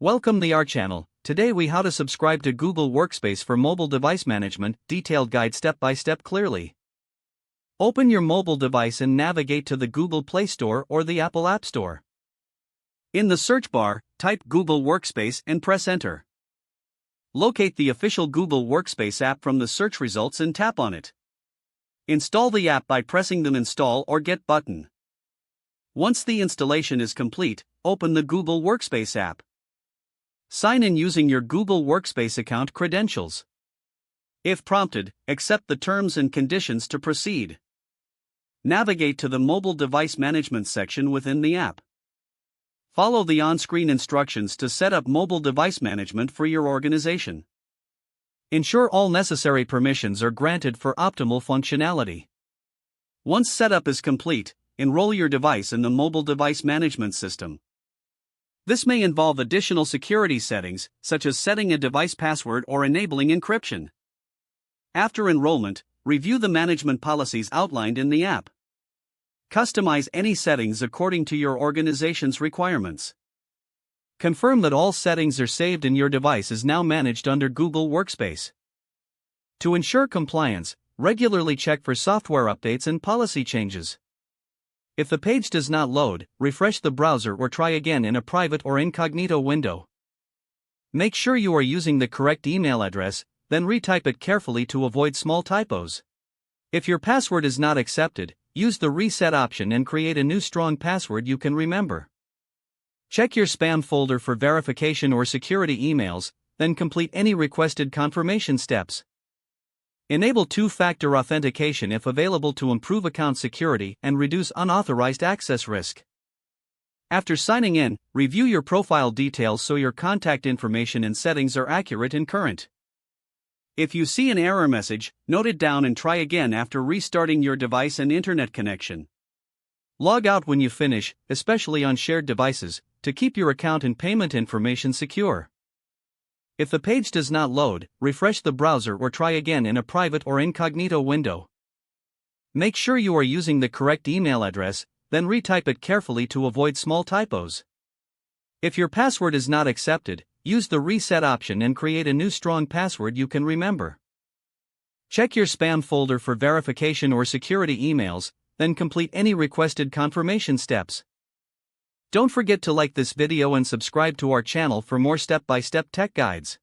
Welcome to our channel. Today we how to subscribe to Google Workspace for mobile device management, detailed guide step by step clearly. Open your mobile device and navigate to the Google Play Store or the Apple App Store. In the search bar, type Google Workspace and press enter. Locate the official Google Workspace app from the search results and tap on it. Install the app by pressing the Install or Get button. Once the installation is complete, open the Google Workspace app. Sign in using your Google Workspace account credentials. If prompted, accept the terms and conditions to proceed. Navigate to the Mobile Device Management section within the app. Follow the on-screen instructions to set up mobile device management for your organization. Ensure all necessary permissions are granted for optimal functionality. Once setup is complete, enroll your device in the mobile device management system. This may involve additional security settings, such as setting a device password or enabling encryption. After enrollment, review the management policies outlined in the app. Customize any settings according to your organization's requirements. Confirm that all settings are saved and your device is now managed under Google Workspace. To ensure compliance, regularly check for software updates and policy changes. If the page does not load, refresh the browser or try again in a private or incognito window. Make sure you are using the correct email address, then retype it carefully to avoid small typos. If your password is not accepted, use the reset option and create a new strong password you can remember. Check your spam folder for verification or security emails, then complete any requested confirmation steps. Enable two-factor authentication if available to improve account security and reduce unauthorized access risk. After signing in, review your profile details so your contact information and settings are accurate and current. If you see an error message, note it down and try again after restarting your device and internet connection. Log out when you finish, especially on shared devices, to keep your account and payment information secure. If the page does not load, refresh the browser or try again in a private or incognito window. Make sure you are using the correct email address, then retype it carefully to avoid small typos. If your password is not accepted, use the reset option and create a new strong password you can remember. Check your spam folder for verification or security emails, then complete any requested confirmation steps. Don't forget to like this video and subscribe to our channel for more step-by-step tech guides.